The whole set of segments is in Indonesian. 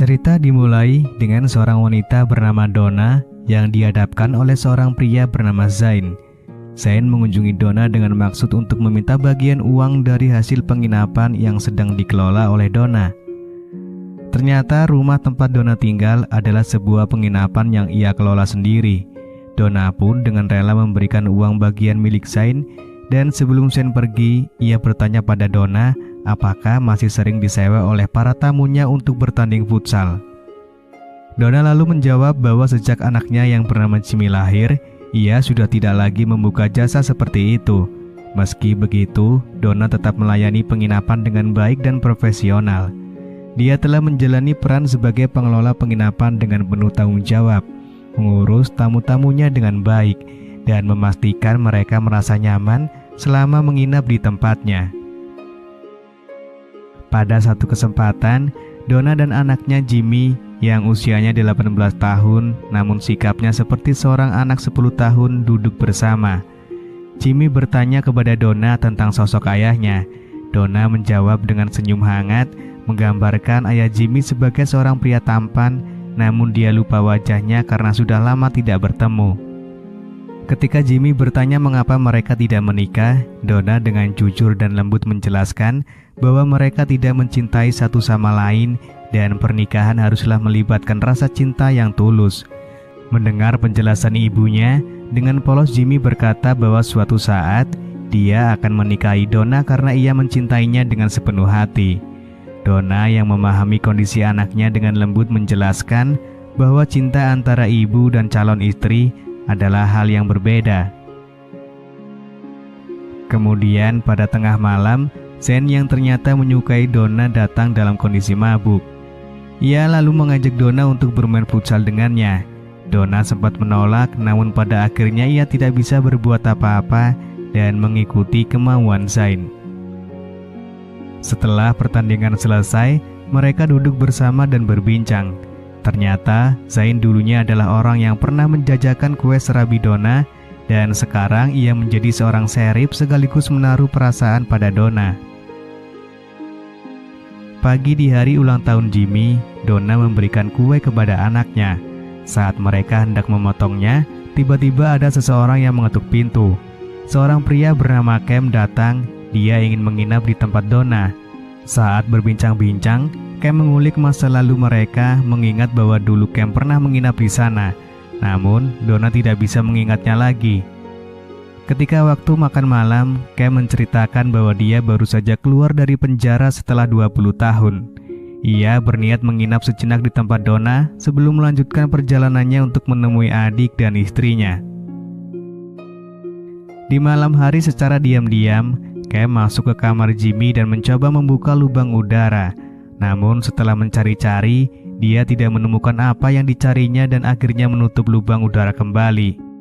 Cerita dimulai dengan seorang wanita bernama Donna yang dihadapkan oleh seorang pria bernama Zain. Zain mengunjungi Donna dengan maksud untuk meminta bagian uang dari hasil penginapan yang sedang dikelola oleh Donna. Ternyata rumah tempat Donna tinggal adalah sebuah penginapan yang ia kelola sendiri. Donna pun dengan rela memberikan uang bagian milik Zain, dan sebelum Zain pergi, ia bertanya pada Donna apakah masih sering disewa oleh para tamunya untuk bertanding futsal. Donna lalu menjawab bahwa sejak anaknya yang bernama Jimmy lahir, ia sudah tidak lagi membuka jasa seperti itu. Meski begitu, Donna tetap melayani penginapan dengan baik dan profesional. Dia telah menjalani peran sebagai pengelola penginapan dengan penuh tanggung jawab, mengurus tamu-tamunya dengan baik, dan memastikan mereka merasa nyaman selama menginap di tempatnya. Pada satu kesempatan, Donna dan anaknya Jimmy yang usianya 18 tahun namun sikapnya seperti seorang anak 10 tahun duduk bersama. Jimmy bertanya kepada Donna tentang sosok ayahnya. Donna menjawab dengan senyum hangat, menggambarkan ayah Jimmy sebagai seorang pria tampan, namun dia lupa wajahnya karena sudah lama tidak bertemu. Ketika Jimmy bertanya mengapa mereka tidak menikah, Donna dengan jujur dan lembut menjelaskan bahwa mereka tidak mencintai satu sama lain dan pernikahan haruslah melibatkan rasa cinta yang tulus. Mendengar penjelasan ibunya, dengan polos Jimmy berkata bahwa suatu saat dia akan menikahi Donna karena ia mencintainya dengan sepenuh hati. Donna yang memahami kondisi anaknya dengan lembut menjelaskan bahwa cinta antara ibu dan calon istri adalah hal yang berbeda. Kemudian pada tengah malam, Zain yang ternyata menyukai Donna datang dalam kondisi mabuk. Ia lalu mengajak Donna untuk bermain futsal dengannya. Donna sempat menolak, namun pada akhirnya ia tidak bisa berbuat apa-apa dan mengikuti kemauan Zain. Setelah pertandingan selesai, mereka duduk bersama dan berbincang. Ternyata Zain dulunya adalah orang yang pernah menjajakan kue serabi Donna, dan sekarang ia menjadi seorang serip sekaligus menaruh perasaan pada Donna. Pagi di hari ulang tahun Jimmy, Donna memberikan kue kepada anaknya. Saat mereka hendak memotongnya, tiba-tiba ada seseorang yang mengetuk pintu. Seorang pria bernama Cam datang. Dia ingin menginap di tempat Donna. Saat berbincang-bincang, Cam mengulik masa lalu mereka, mengingat bahwa dulu Cam pernah menginap di sana. Namun, Donna tidak bisa mengingatnya lagi. Ketika waktu makan malam, Cam menceritakan bahwa dia baru saja keluar dari penjara setelah 20 tahun. Ia berniat menginap sejenak di tempat Donna sebelum melanjutkan perjalanannya untuk menemui adik dan istrinya. Di malam hari secara diam-diam, Cam masuk ke kamar Jimmy dan mencoba membuka lubang udara. Namun setelah mencari-cari, dia tidak menemukan apa yang dicarinya dan akhirnya menutup lubang udara kembali.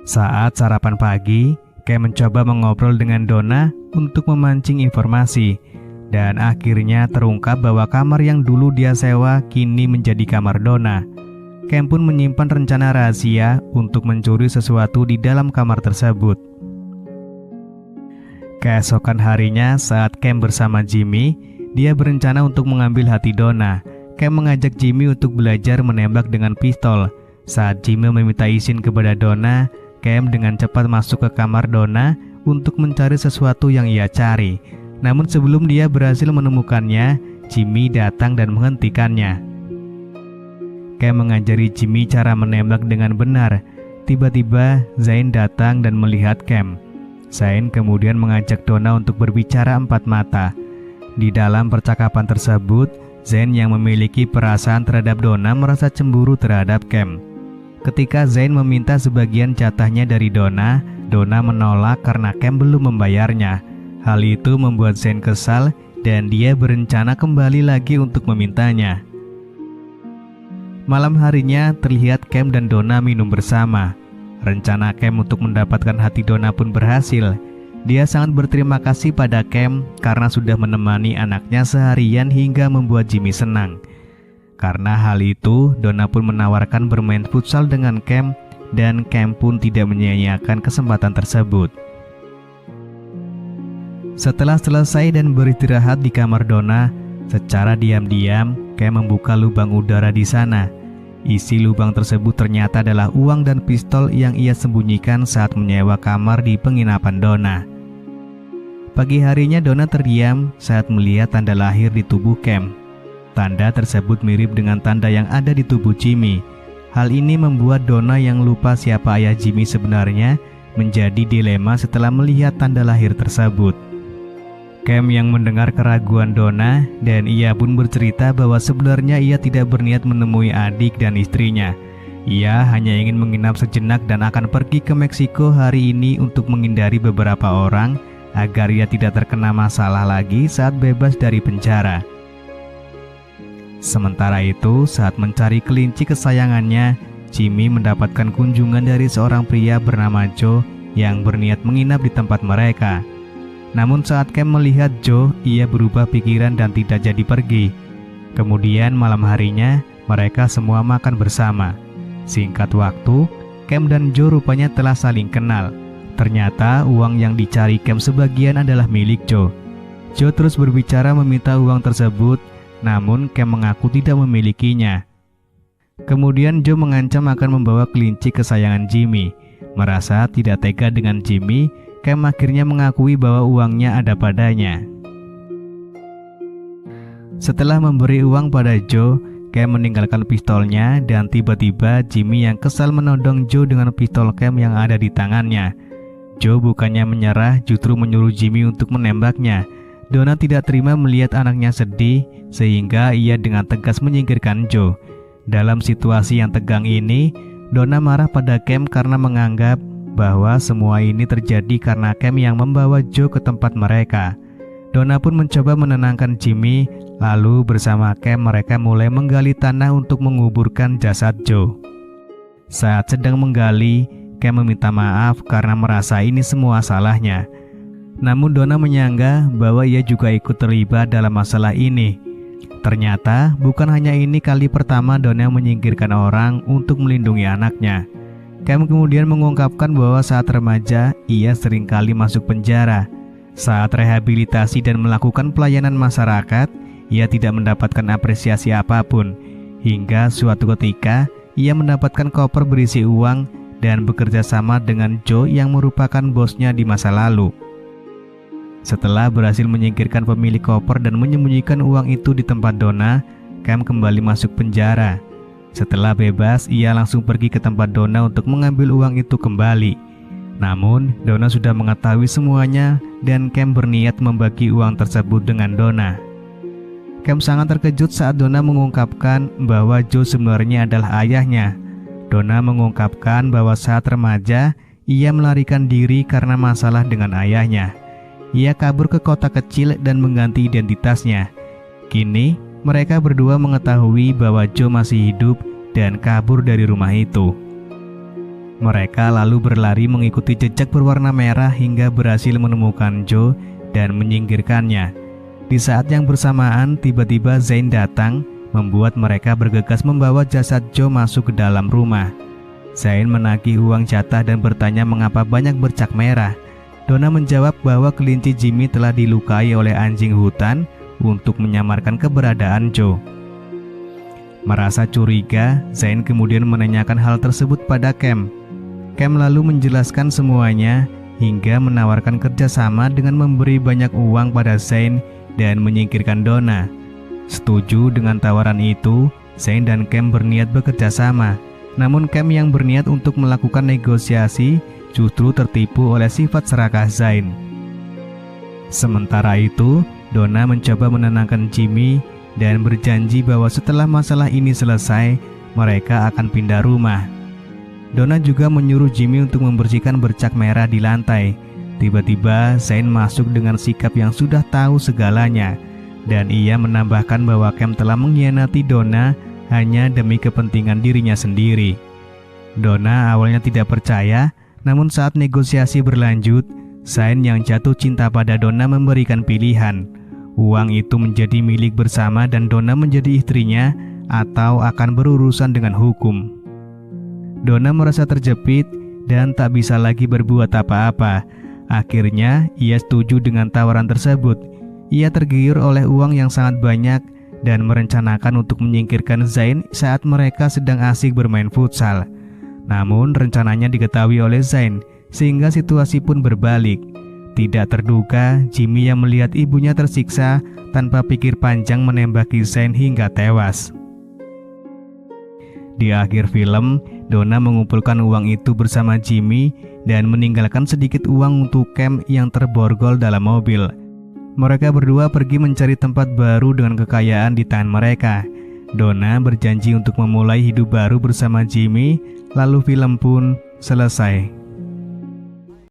Saat sarapan pagi, Cam mencoba mengobrol dengan Donna untuk memancing informasi. Dan akhirnya terungkap bahwa kamar yang dulu dia sewa kini menjadi kamar Donna. Cam pun menyimpan rencana rahasia untuk mencuri sesuatu di dalam kamar tersebut. Keesokan harinya saat Cam bersama Jimmy, dia berencana untuk mengambil hati Donna. Cam mengajak Jimmy untuk belajar menembak dengan pistol. Saat Jimmy meminta izin kepada Donna, Cam dengan cepat masuk ke kamar Donna untuk mencari sesuatu yang ia cari. Namun sebelum dia berhasil menemukannya, Jimmy datang dan menghentikannya. Cam mengajari Jimmy cara menembak dengan benar. Tiba-tiba Zain datang dan melihat Cam. Zain kemudian mengajak Donna untuk berbicara empat mata. Di dalam percakapan tersebut, Zain yang memiliki perasaan terhadap Donna merasa cemburu terhadap Cam. Ketika Zain meminta sebagian jatahnya dari Donna, Donna menolak karena Cam belum membayarnya. Hal itu membuat Zain kesal dan dia berencana kembali lagi untuk memintanya. Malam harinya terlihat Cam dan Donna minum bersama. Rencana Cam untuk mendapatkan hati Donna pun berhasil. Dia sangat berterima kasih pada Cam karena sudah menemani anaknya seharian hingga membuat Jimmy senang. Karena hal itu, Donna pun menawarkan bermain futsal dengan Cam, dan Cam pun tidak menyia-nyiakan kesempatan tersebut. Setelah selesai dan beristirahat di kamar Donna, Secara diam-diam, Cam membuka lubang udara di sana. Isi lubang tersebut ternyata adalah uang dan pistol yang ia sembunyikan saat menyewa kamar di penginapan Donna. Pagi harinya Donna terdiam saat melihat tanda lahir di tubuh Cam. Tanda tersebut mirip dengan tanda yang ada di tubuh Jimmy. Hal ini membuat Donna yang lupa siapa ayah Jimmy sebenarnya menjadi dilema setelah melihat tanda lahir tersebut. Cam yang mendengar keraguan Donna dan ia pun bercerita bahwa sebenarnya ia tidak berniat menemui adik dan istrinya. Ia hanya ingin menginap sejenak dan akan pergi ke Meksiko hari ini untuk menghindari beberapa orang agar ia tidak terkena masalah lagi saat bebas dari penjara. Sementara itu, saat mencari kelinci kesayangannya, Jimmy mendapatkan kunjungan dari seorang pria bernama Joe yang berniat menginap di tempat mereka. Namun saat Cam melihat Joe, ia berubah pikiran dan tidak jadi pergi. Kemudian malam harinya, mereka semua makan bersama. Singkat waktu, Cam dan Joe rupanya telah saling kenal. Ternyata uang yang dicari Cam sebagian adalah milik Joe. Joe terus berbicara meminta uang tersebut, namun Cam mengaku tidak memilikinya. Kemudian Joe mengancam akan membawa kelinci kesayangan Jimmy. Merasa tidak tega dengan Jimmy, Cam akhirnya mengakui bahwa uangnya ada padanya. Setelah memberi uang pada Joe, Cam meninggalkan pistolnya dan tiba-tiba Jimmy yang kesal menodong Joe dengan pistol Cam yang ada di tangannya. Joe bukannya menyerah, justru menyuruh Jimmy untuk menembaknya. Donna tidak terima melihat anaknya sedih, sehingga ia dengan tegas menyingkirkan Joe. Dalam situasi yang tegang ini, Donna marah pada Cam karena menganggap bahwa semua ini terjadi karena Cam yang membawa Joe ke tempat mereka. Donna pun mencoba menenangkan Jimmy, lalu bersama Cam mereka mulai menggali tanah untuk menguburkan jasad Joe. Saat sedang menggali, Cam meminta maaf karena merasa ini semua salahnya. Namun Donna menyangka bahwa ia juga ikut terlibat dalam masalah ini. Ternyata bukan hanya ini kali pertama Donna menyingkirkan orang untuk melindungi anaknya. Cam kemudian mengungkapkan bahwa saat remaja, ia seringkali masuk penjara. Saat rehabilitasi dan melakukan pelayanan masyarakat, ia tidak mendapatkan apresiasi apapun. Hingga suatu ketika, ia mendapatkan koper berisi uang dan bekerja sama dengan Joe yang merupakan bosnya di masa lalu. Setelah berhasil menyingkirkan pemilik koper dan menyembunyikan uang itu di tempat Donna, Cam kembali masuk penjara. Setelah bebas, ia langsung pergi ke tempat Donna untuk mengambil uang itu kembali. Namun, Donna sudah mengetahui semuanya dan Cam berniat membagi uang tersebut dengan Donna. Cam sangat terkejut saat Donna mengungkapkan bahwa Joe sebenarnya adalah ayahnya. Donna mengungkapkan bahwa saat remaja, ia melarikan diri karena masalah dengan ayahnya. Ia kabur ke kota kecil dan mengganti identitasnya. Kini, mereka berdua mengetahui bahwa Joe masih hidup dan kabur dari rumah itu. Mereka lalu berlari mengikuti jejak berwarna merah hingga berhasil menemukan Joe dan menyingkirkannya. Di saat yang bersamaan, tiba-tiba Zain datang, membuat mereka bergegas membawa jasad Joe masuk ke dalam rumah. Zain menagih uang jatah dan bertanya mengapa banyak bercak merah. Donna menjawab bahwa kelinci Jimmy telah dilukai oleh anjing hutan untuk menyamarkan keberadaan Joe. Merasa curiga, Zain kemudian menanyakan hal tersebut pada Cam. Cam lalu menjelaskan semuanya hingga menawarkan kerjasama dengan memberi banyak uang pada Zain dan menyingkirkan Donna. Setuju dengan tawaran itu, Zain dan Cam berniat bekerja sama. Namun Cam yang berniat untuk melakukan negosiasi justru tertipu oleh sifat serakah Zain. Sementara itu, Donna mencoba menenangkan Jimmy dan berjanji bahwa setelah masalah ini selesai, mereka akan pindah rumah. Donna juga menyuruh Jimmy untuk membersihkan bercak merah di lantai. Tiba-tiba, Zain masuk dengan sikap yang sudah tahu segalanya, dan ia menambahkan bahwa Cam telah mengkhianati Donna hanya demi kepentingan dirinya sendiri. Donna awalnya tidak percaya, namun saat negosiasi berlanjut, Zain yang jatuh cinta pada Donna memberikan pilihan. Uang itu menjadi milik bersama dan Donna menjadi istrinya atau akan berurusan dengan hukum. Donna merasa terjepit dan tak bisa lagi berbuat apa-apa. Akhirnya ia setuju dengan tawaran tersebut. Ia tergiur oleh uang yang sangat banyak dan merencanakan untuk menyingkirkan Zain saat mereka sedang asik bermain futsal. Namun rencananya diketahui oleh Zain, sehingga situasi pun berbalik. Tidak terduga, Jimmy yang melihat ibunya tersiksa tanpa pikir panjang menembaki Zain hingga tewas. Di akhir film, Donna mengumpulkan uang itu bersama Jimmy dan meninggalkan sedikit uang untuk camp yang terborgol dalam mobil. Mereka berdua pergi mencari tempat baru dengan kekayaan di tangan mereka. Donna berjanji untuk memulai hidup baru bersama Jimmy, lalu film pun selesai.